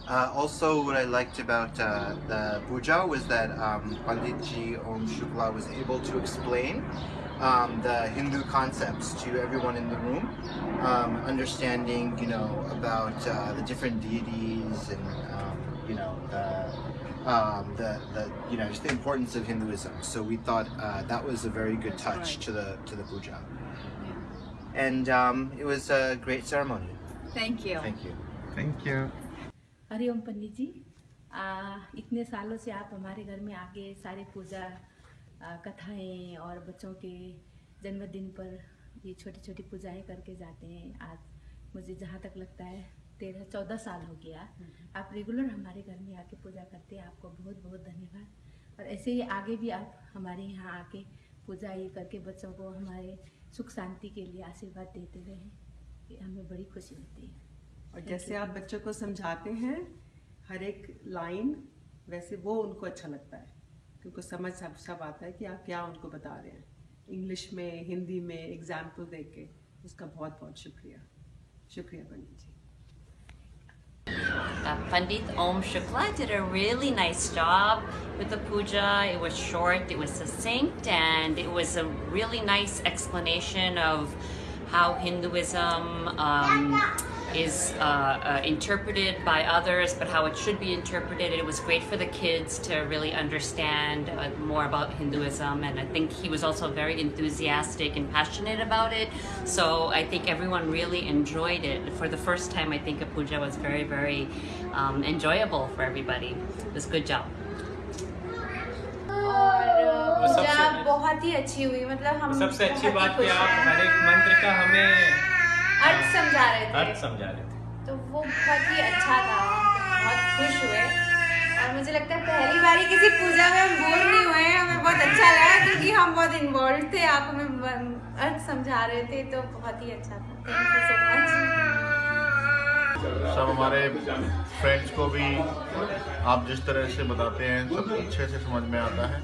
Also, what I liked about the puja was that Panditji Om Shukla was able to explain the Hindu concepts to everyone in the room, understanding, about the different deities and, just the importance of Hinduism. So we thought that was a very good touch to the puja, and it was a great ceremony. Thank you. Thank you. Thank you. Hariom पंडित जी, इतने सालों से आप हमारे घर में आके सारे पूजा कथाएं और बच्चों के जन्मदिन पर ये छोटी छोटी पूजाएं करके जाते हैं। आज मुझे जहाँ तक लगता है 13-14 साल हो गया आप रेगुलर हमारे घर में आके पूजा करते हैं। आपको बहुत बहुत धन्यवाद, और ऐसे ही आगे भी आप हमारे यहाँ आके पूजा ये करके बच्चों को हमारे सुख शांति के लिए आशीर्वाद देते रहें, ये हमें बड़ी खुशी होती है। और जैसे आप बच्चों को समझाते हैं हर एक लाइन, वैसे वो उनको अच्छा लगता है क्योंकि समझ सब आता है कि आप क्या उनको बता रहे हैं, इंग्लिश में हिंदी में एग्जाम्पल दे के। उसका बहुत बहुत शुक्रिया पंडित जी। Pandit Om Shukla did a really nice job with the puja. It was short, it was succinct, and it was a really nice explanation of how Hinduism is interpreted by others, but how it should be interpreted. It was great for the kids to really understand more about Hinduism, and I think he was also very enthusiastic and passionate about it. So I think everyone really enjoyed it. For the first time, I think a puja was very, very enjoyable for everybody. It was a good job. और पूजा बहुत ही अच्छी हुई, मतलब हम सबसे अच्छी बात कि आप हर एक मंत्र का हमें अर्थ समझा रहे थे, तो वो बहुत ही अच्छा था। बहुत खुश हुए, और मुझे लगता है पहली बारी किसी पूजा में हम बोर नहीं हुए, हमें बहुत अच्छा लगा क्योंकि हम बहुत इन्वॉल्व थे। आप हमें अर्थ समझा रहे थे, तो बहुत ही अच्छा था। Thank you so much. सब हमारे फ्रेंड्स को भी आप जिस तरह से बताते हैं सब अच्छे से समझ में आता है।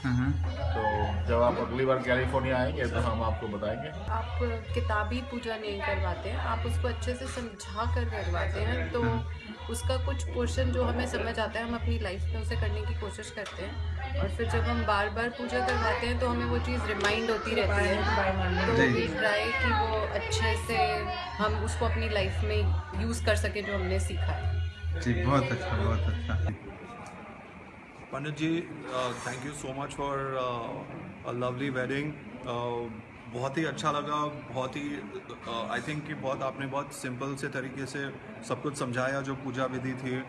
तो जब आप अगली बार कैलिफोर्निया आएंगे तो हम आपको बताएंगे। आप किताबी पूजा नहीं करवाते हैं, आप उसको अच्छे से समझा कर करवाते हैं, तो उसका कुछ पोर्शन जो हमें समझ आता है हम अपनी लाइफ में उसे करने की कोशिश करते हैं, और फिर जब हम बार बार पूजा करवाते हैं तो हमें वो चीज़ रिमाइंड होती रहती है। तो वी ट्राई कि वो अच्छे से हम उसको अपनी लाइफ में यूज़ कर सकें जो हमने सीखा है। जी बहुत अच्छा, बहुत अच्छा। Pandit ji, thank you so much for a lovely wedding. बहुत ही अच्छा लगा, बहुत ही आई थिंक कि आपने बहुत सिंपल से तरीके से सब कुछ समझाया जो पूजा विधि थी,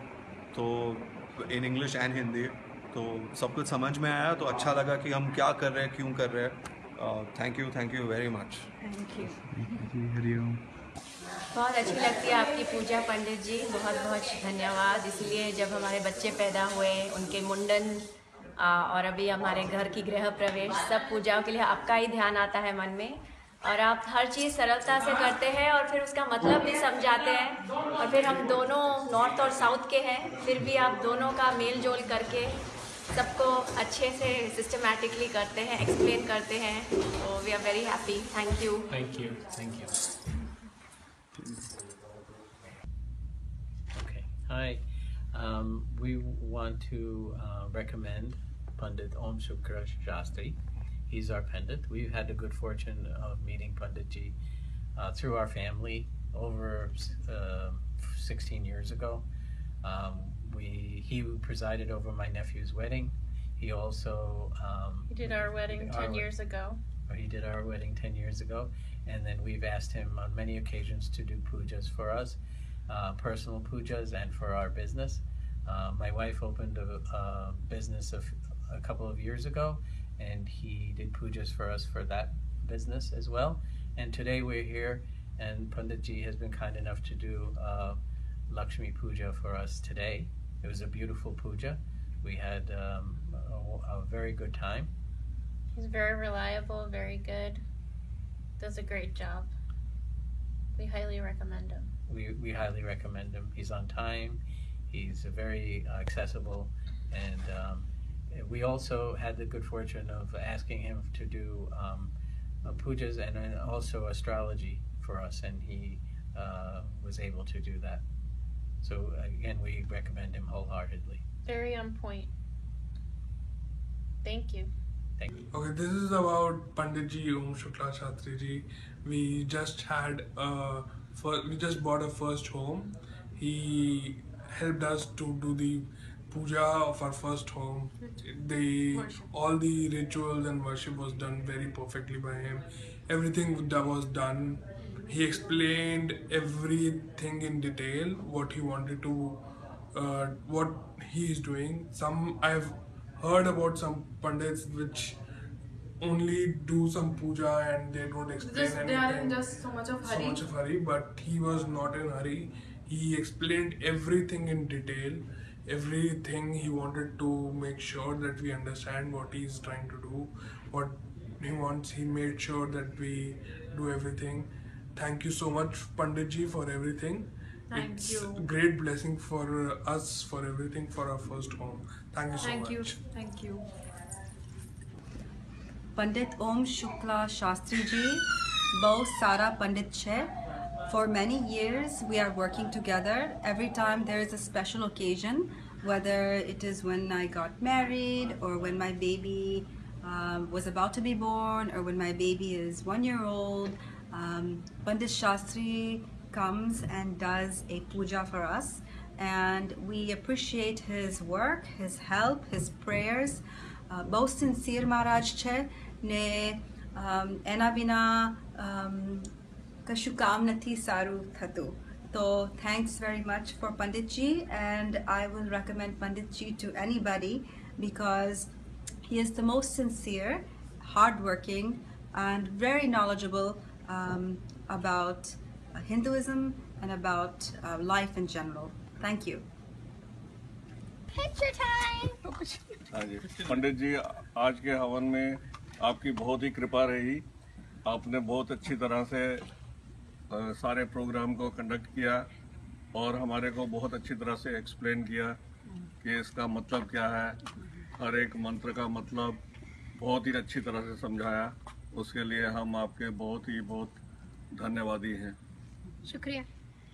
तो इन इंग्लिश एंड हिंदी, तो सब कुछ समझ में आया। तो अच्छा लगा कि हम क्या कर रहे हैं, क्यों कर रहे हैं। Thank you very much. Thank you. Hariom. बहुत अच्छी लगती है आपकी पूजा पंडित जी, बहुत बहुत धन्यवाद। इसलिए जब हमारे बच्चे पैदा हुए, उनके मुंडन और अभी हमारे घर की गृह प्रवेश, सब पूजाओं के लिए आपका ही ध्यान आता है मन में, और आप हर चीज़ सरलता से करते हैं और फिर उसका मतलब भी समझाते हैं। और फिर हम दोनों नॉर्थ और साउथ के हैं, फिर भी आप दोनों का मेल जोल करके सबको अच्छे से सिस्टमैटिकली करते हैं, एक्सप्लेन करते हैं। तो we are very happy. Thank you. Thank you. Thank you. Okay. Hi. We want to recommend Pandit Om Shukra Shastri. He's our Pandit. We've had the good fortune of meeting Pandit Ji through our family over 16 years ago. He presided over my nephew's wedding. He also he did our wedding 10 years ago. He did our wedding 10 years ago, and then we've asked him on many occasions to do pujas for us, personal pujas, and for our business. My wife opened a business a couple of years ago, and he did pujas for us for that business as well. And today we're here, and Pandit Ji has been kind enough to do Lakshmi Puja for us today. It was a beautiful puja. We had a very good time. He's very reliable, very good. Does a great job. We highly recommend him. We highly recommend him. He's on time. He's very accessible, and we also had the good fortune of asking him to do pujas and also astrology for us, and he was able to do that. So again, we recommend him wholeheartedly. Very on point. Thank you. Thank you. Okay, this is about Pandit Ji Om Shukla Shastri Ji. We just bought a first home. He helped us to do the puja of our first home. All the rituals and worship was done very perfectly by him. Everything that was done, he explained everything in detail, what he wanted to, what he is doing. I've heard about some pandits which only do some puja and they don't explain anything. They are in just so much of hurry. But he was not in hurry. He explained everything in detail, everything. He wanted to make sure that we understand what he's trying to do, what he wants. He made sure that we do everything. Thank you so much, Pandit Ji, for everything. It's a great blessing for us, for everything, for our first home. Thank you so much. Thank you. Pandit Om Shukla Shastri Ji, both Sara Pandit Che. For many years we are working together. Every time there is a special occasion, whether it is when I got married or when my baby was about to be born or when my baby is 1 year old, Pandit Shastri comes and does a puja for us, and we appreciate his work, his help, his prayers. Both sincere Maharaj Che ne ena bina kashu kam nathi saru thatu. So thanks very much for Pandit Ji, and I will recommend Pandit Ji to anybody because he is the most sincere, hardworking, and very knowledgeable about Hinduism and about life in general. Thank you. Picture time. हाँ जी, पंडित जी, आज के हवन में आपकी बहुत ही कृपा रही. आपने बहुत अच्छी तरह से सारे प्रोग्राम को कंडक्ट किया और हमारे को बहुत अच्छी तरह से एक्सप्लेन किया कि इसका मतलब क्या है. हर एक मंत्र का मतलब बहुत ही अच्छी तरह से समझाया. उसके लिए हम आपके बहुत धन्यवादी हैं. शुक्रिया.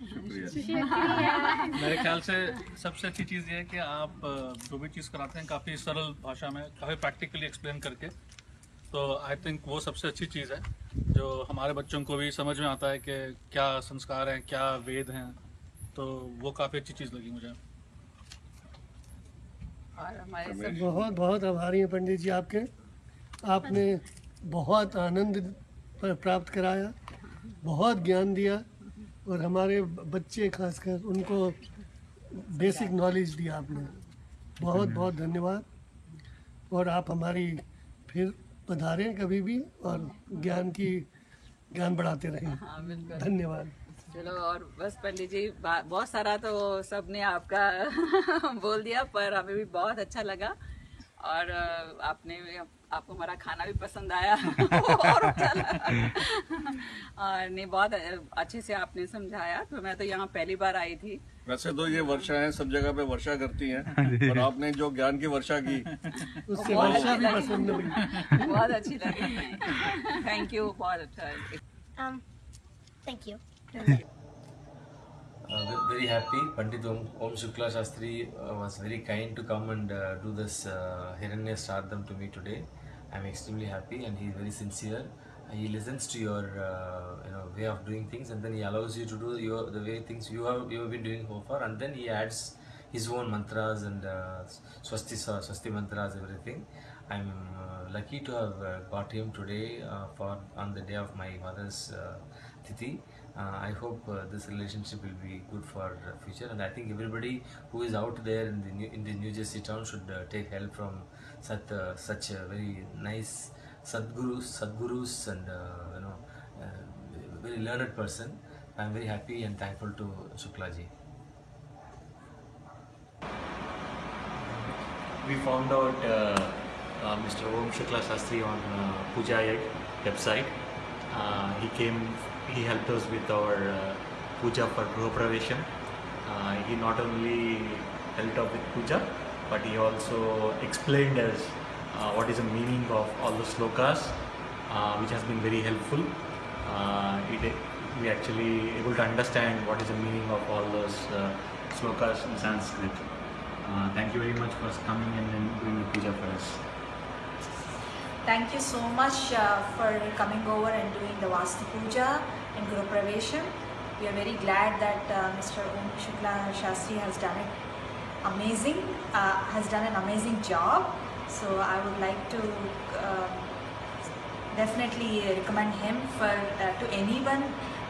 मेरे ख्याल से सबसे अच्छी चीज़ ये है कि आप जो भी चीज़ कराते हैं काफ़ी सरल भाषा में, काफ़ी प्रैक्टिकली एक्सप्लेन करके. तो आई थिंक वो सबसे अच्छी चीज़ है जो हमारे बच्चों को भी समझ में आता है कि क्या संस्कार हैं, क्या वेद हैं. तो वो काफ़ी अच्छी चीज़ लगी मुझे. बहुत आभारी हैं पंडित जी आपके. आपने बहुत आनंद प्राप्त कराया, बहुत ज्ञान दिया और हमारे बच्चे खासकर उनको बेसिक नॉलेज दिया आपने. बहुत धन्यवाद. और आप हमारी फिर पधारें कभी भी और ज्ञान बढ़ाते रहें. धन्यवाद. चलो, और बस पंडित जी बहुत सारा तो सबने आपका बोल दिया, पर हमें भी बहुत अच्छा लगा और आपको हमारा खाना भी पसंद आया और अच्छा लगा. और नहीं, बहुत अच्छे से आपने समझाया. तो मैं तो यहाँ पहली बार आई थी. वैसे तो ये वर्षा है, सब जगह पे वर्षा करती हैं, और आपने जो ज्ञान की वर्षा की उससे वर्षा भी पसंद लगी. बहुत अच्छी लगी. Thank you. बहुत अच्छा. Thank you. Very happy. Pandit Om Shukla Shastri was very kind to come and do this Hiranya Shraddham to me today. I'm extremely happy, and he is very sincere. He listens to your way of doing things, and then he allows you to do the way things you have been doing so far, and then he adds his own mantras and swasti mantras, everything. I'm lucky to have got him today on the day of my mother's Tithi. I hope this relationship will be good for the future, and I think everybody who is out there in the New Jersey town should take help from such a very nice Sadgurus and very learned person. I am very happy and thankful to Shuklaji. We found out Mr. Om Shukla Shastri on Puja website. He helped us with our puja for Gruha Pravesham. He not only helped out with puja, but he also explained us what is the meaning of all the slokas, which has been very helpful. we actually able to understand what is the meaning of all those slokas in Sanskrit. Thank you very much for coming in and doing the puja for us. Thank you so much for coming over and doing the Vastu Puja and Guru Pravesham. We are very glad that Mr. Om Shukla Shastri has done it amazing, has done an amazing job. So I would like to definitely recommend him for to anyone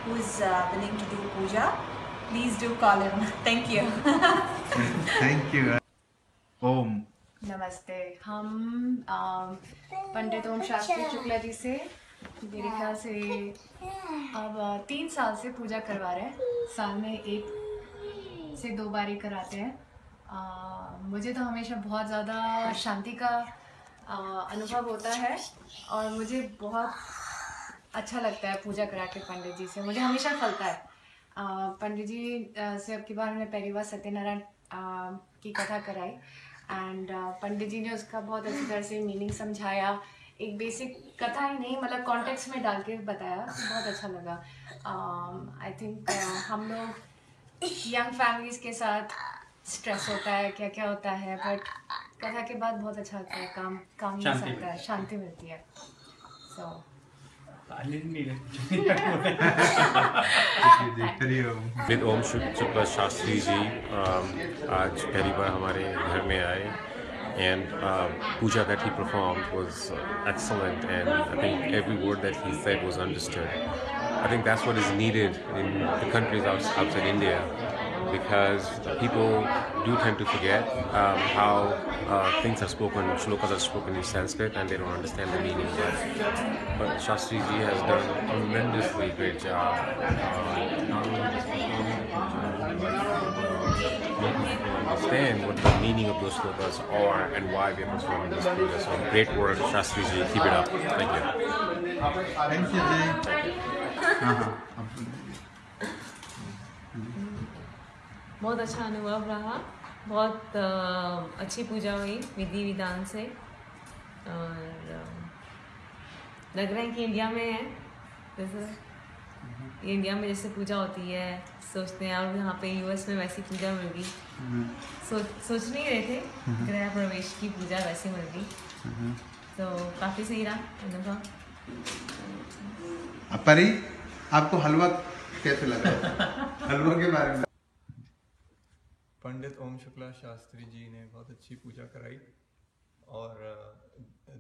who is willing to do puja. Please do call him. Thank you. Thank you. Om. नमस्ते। हम पंडित ओम शास्त्री शुक्ला जी से मेरे ख्याल से अब 3 साल से पूजा करवा रहे हैं। साल में 1 से 2 बार ही कराते हैं। मुझे तो हमेशा बहुत ज़्यादा शांति का अनुभव होता है और मुझे बहुत अच्छा लगता है पूजा करा के पंडित जी से। मुझे हमेशा फलता है। पंडित जी से अब की बार मैंने पहली बार सत्यनारायण की कथा कराई एंड पंडित जी ने उसका बहुत अच्छी तरह से मीनिंग समझाया। एक बेसिक कथा ही नहीं, मतलब कॉन्टेक्स्ट में डाल के बताया, बहुत अच्छा लगा। आई थिंक हम लोग यंग फैमिलीज के साथ स्ट्रेस होता है, क्या क्या होता है, बट कथा के बाद बहुत अच्छा लगता है, काम मिल सकता है, शांति मिलती है। सो पंडित ओम शुक्ला शास्त्री जी आज पहली बार हमारे घर में आए and puja that he performed was excellent, and I think every word that he said was understood. I think that's what is needed in the countries outside India, because people do tend to forget how things are spoken, shlokas are spoken in Sanskrit, and they don't understand the meaning. But Shastri Ji has done a tremendously great job. Not only just understand what the meaning of those slokas are and why we are performing this puja. So great work, Shastri Ji. Keep it up. Thank you. Thank you, Ji. बहुत अच्छा अनुभव रहा। बहुत अच्छी पूजा हुई विधि विधान से, और लग रहा है कि इंडिया में है जैसे इंडिया में जैसे पूजा होती है, सोचते हैं और यहाँ पे यूएस में वैसी पूजा मिल गई। सोच नहीं रहे थे गृह प्रवेश की पूजा वैसी मिल गई, तो काफ़ी सही रहा अनुभव। परी, आपको हलवा कैसे लगा? हलवा के बारे में। पंडित ओम शुक्ला शास्त्री जी ने बहुत अच्छी पूजा कराई, और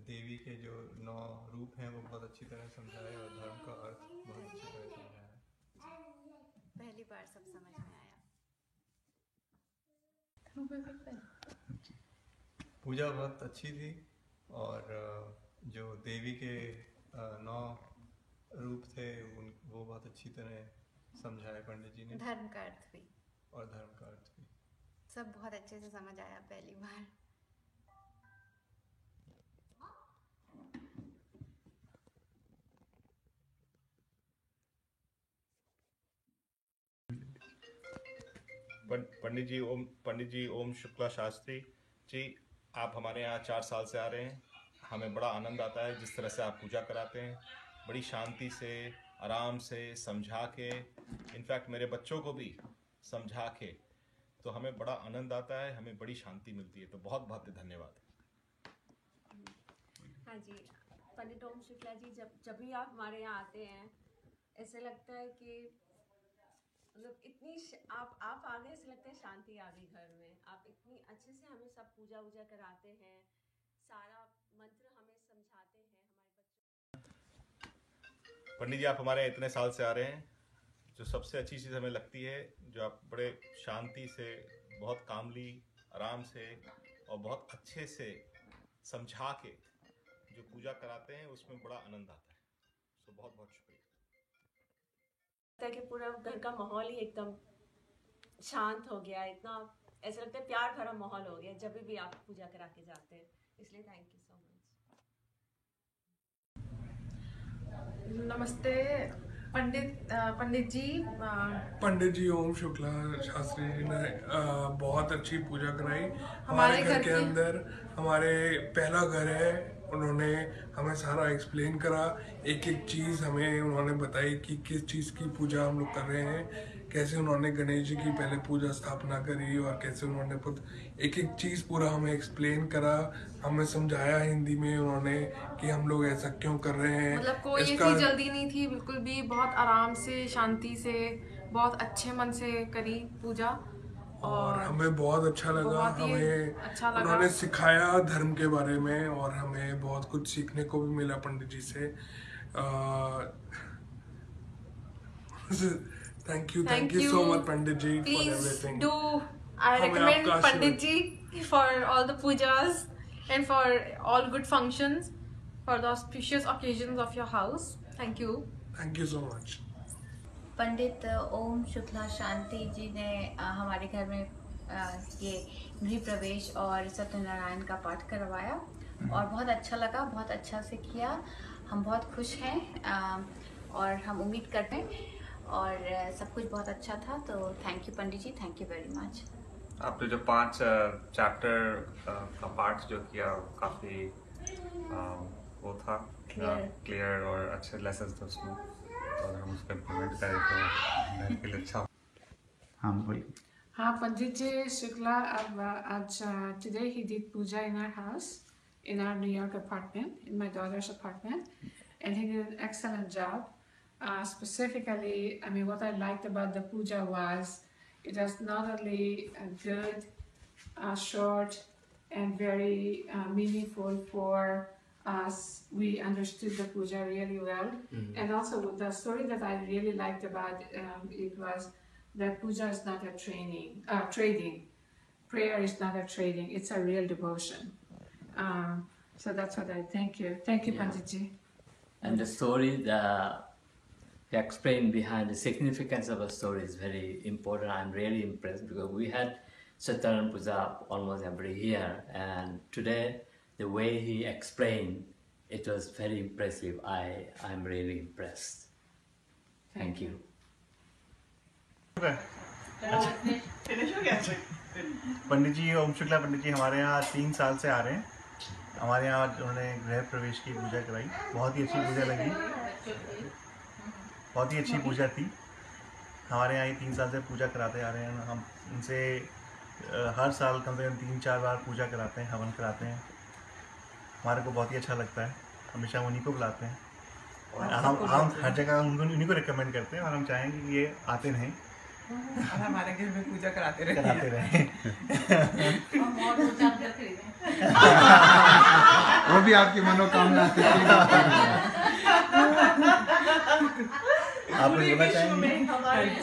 देवी के जो 9 रूप हैं वो बहुत अच्छी तरह समझाए, और धर्म का अर्थ बहुत अच्छी तरह समझाया। पहली बार सब समझ में आया। पूजा बहुत अच्छी थी, और जो देवी के 9 रूप थे वो बहुत अच्छी तरह समझाए पंडित जी ने। धर्म का अर्थ भी, और धर्म का अर्थ भी सब बहुत अच्छे से समझ आया पहली बार। पंडित जी ओम शुक्ला शास्त्री जी, आप हमारे यहाँ 4 साल से आ रहे हैं। हमें बड़ा आनंद आता है जिस तरह से आप पूजा कराते हैं, बड़ी शांति से, आराम से समझा के, इनफैक्ट मेरे बच्चों को भी समझा के, तो हमें बड़ा आनंद आता है, हमें बड़ी शांति मिलती है। तो बहुत बहुत धन्यवाद। हाँ जी, पंडित ओम शुक्ला जी, जब भी आप हमारे यहाँ आते हैं ऐसे लगता है कि मतलब इतनी आप आ गए, ऐसे लगता है शांति आ गई घर में। आप इतनी अच्छे से हमें सब पूजा वूजा कराते हैं, सारा मंत्र हमें समझाते हैं। पंडित जी, आप हमारे इतने साल से आ रहे हैं, जो सबसे अच्छी चीज़ हमें लगती है, जो आप बड़े शांति से, बहुत कामली, आराम से और बहुत अच्छे से समझा के जो पूजा कराते हैं, उसमें बड़ा आनंद आता है। तो बहुत बहुत शुक्रिया। कि पूरा घर का माहौल ही एकदम शांत हो गया, इतना ऐसा लगता है प्यार भरा माहौल हो गया जब भी आप पूजा करा के जाते हैं, इसलिए थैंक यू सो मच। नमस्ते पंडित जी ओम शुक्ला शास्त्री जी ने बहुत अच्छी पूजा कराई। हमारे घर के अंदर हमारे पहला घर है उन्होंने हमें सारा एक्सप्लेन करा, एक एक चीज़ हमें उन्होंने बताई कि किस चीज़ की पूजा हम लोग कर रहे हैं, कैसे उन्होंने गणेश जी की पहले पूजा स्थापना करी और कैसे उन्होंने एक एक चीज़ पूरा हमें एक्सप्लेन करा, हमें समझाया हिंदी में उन्होंने कि हम लोग ऐसा क्यों कर रहे हैं। मतलब कोई ऐसी जल्दी नहीं थी, बिल्कुल भी बहुत आराम से, शांति से, बहुत अच्छे मन से करी पूजा और हमें बहुत अच्छा लगा। हमें अच्छा लगा। उन्होंने सिखाया धर्म के बारे में और हमें बहुत कुछ सीखने को भी मिला पंडित जी से। Thank you so much Pandit ji for everything. I recommend Pandit ji for all the pujas and for all good functions, for the auspicious occasions of your house. Thank you. Thank you so much. पंडित ओम शुक्ला शांति जी ने हमारे घर में ये गृह प्रवेश और सत्यनारायण का पाठ करवाया और बहुत अच्छा लगा, बहुत अच्छा से किया। हम बहुत खुश हैं और हम उम्मीद करते हैं और सब कुछ बहुत अच्छा था। तो thank you Pandit ji, thank you very much. आपने जो 5 चैप्टर का पाठ जो किया काफ़ी वो था क्लियर और अच्छे लेसन थे उसमें, और हम उसको इम्प्लीमेंट करें तो मेरे लिए अच्छा। हाँ बोलिए। हाँ, Pandit Ji Shukla, today he did puja in our house, in our New York apartment, in my daughter's apartment, and he did an excellent job. Specifically, I mean, what I liked about the puja was it was not only good, short, and very meaningful for us. We understood the puja really well, and also the story that I really liked about it was that puja is not a trading. Prayer is not a trading. It's a real devotion. So that's what I thank you. Thank you, Pandit Ji. And the story, the explain behind the significance of the story is very important. I'm really impressed because we had Satyanaran Puja almost every year, and today the way he explained it was very impressive. I'm really impressed. Thank you. पंडित जी ओम शुक्ला पंडित जी हमारे यहाँ 3 साल से आ रहे हैं। हमारे यहाँ उन्होंने गृह प्रवेश की पूजा कराई, बहुत ही अच्छी पूजा लगी, बहुत ही अच्छी पूजा थी। हमारे यहाँ 3 साल से पूजा कराते आ रहे हैं। हम उनसे हर साल कम से कम 3-4 बार पूजा कराते हैं, हवन कराते हैं। हमारे को बहुत ही अच्छा लगता है, हमेशा उन्हीं को बुलाते हैं और हम हर जगह उन्हीं को रिकमेंड करते हैं और हम चाहेंगे कि ये आते रहें और हमारे घर में पूजा कराते रहे। वो भी आपकी मनोकामना आप बोलना चाहेंगे?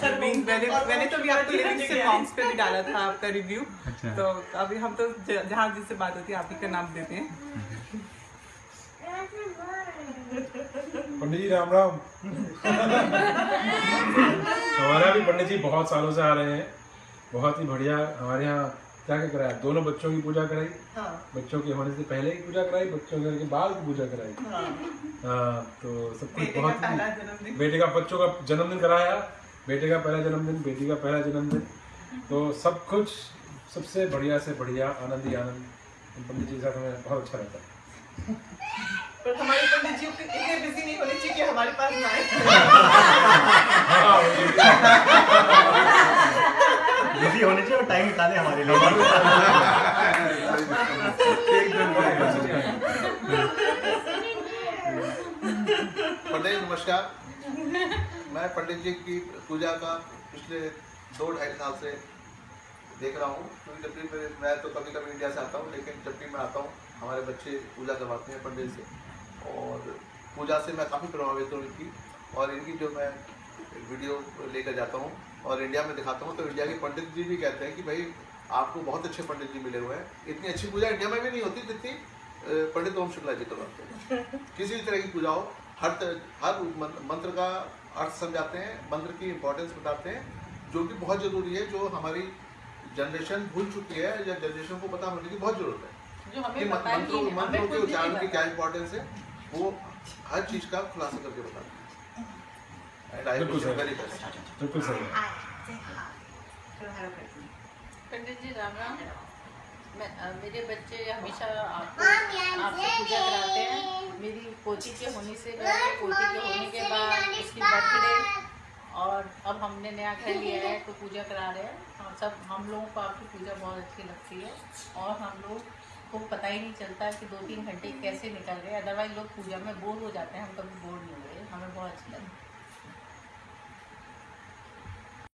सर मैंने तो अभी आपको लिविंग से मॉम्स पे भी डाला था आपका रिव्यू। अच्छा। तो अभी हम तो जहाँ जिससे बात होती है आप ही का नाम देते हैं। पंडित जी राम राम। हमारा भी पंडित जी बहुत सालों से आ रहे हैं, बहुत ही बढ़िया। हमारे यहाँ क्या क्या कराया, दोनों बच्चों की पूजा कराई। हाँ। बच्चों के होने से पहले की पूजा कराई, बच्चों के बाद की पूजा कराई। हाँ। तो सब कुछ बहुत, बेटे का बच्चों का जन्मदिन कराया, बेटे का पहला जन्मदिन, बेटी का पहला जन्मदिन, तो सब कुछ सबसे बढ़िया से बढ़िया, आनंद ही आनंद। पंडित जी के साथ हमें बहुत अच्छा लगता है। पर हमारे पंडित जी इतने बिजी नहीं होने चाहिए कि हमारे पास ना आए। बिजी होने चाहिए और टाइम निकाले हमारे लिए। पंडित नमस्कार। मैं पंडित जी की पूजा का पिछले 2-2.5 साल से देख रहा हूँ, क्योंकि जब भी मैं तो कभी कभी इंडिया से आता हूँ, लेकिन जब भी मैं आता हूँ हमारे बच्चे पूजा करवाते हैं पंडित से, और पूजा से मैं काफ़ी प्रभावित हूँ इनकी। और इनकी जो मैं वीडियो लेकर जाता हूँ और इंडिया में दिखाता हूँ, तो इंडिया के पंडित जी भी कहते हैं कि भाई आपको बहुत अच्छे पंडित जी मिले हुए हैं। इतनी अच्छी पूजा इंडिया में भी नहीं होती जितनी पंडित ओम शुक्ला जी करवाते हैं। किसी भी तरह की पूजा हो, हर मंत्र का अर्थ समझाते हैं, मंत्र की इम्पोर्टेंस बताते हैं, जो कि बहुत ज़रूरी है, जो हमारी जनरेशन भूल चुकी है या जनरेशन को पता होने की बहुत ज़रूरत है कि मंत्रों के उच्चारण की क्या इम्पोर्टेंस है, वो हर चीज़ का खुलासा करके बताते हैं। पंडित जी राम राम। मेरे बच्चे हमेशा आपसे पूजा कराते हैं। मेरी पोती के होने से पहले, पोती के होने के बाद, उसकी बर्थडे, और अब हमने नया घर लिया है तो पूजा करा रहे हैं। हम लोगों को आपकी पूजा बहुत अच्छी लगती है और हम लोग को पता ही नहीं चलता कि 2-3 घंटे कैसे निकल गए। अदरवाइज लोग पूजा में बोर हो जाते हैं, हम कभी बोर नहीं हुए, हमें बहुत अच्छा लगा।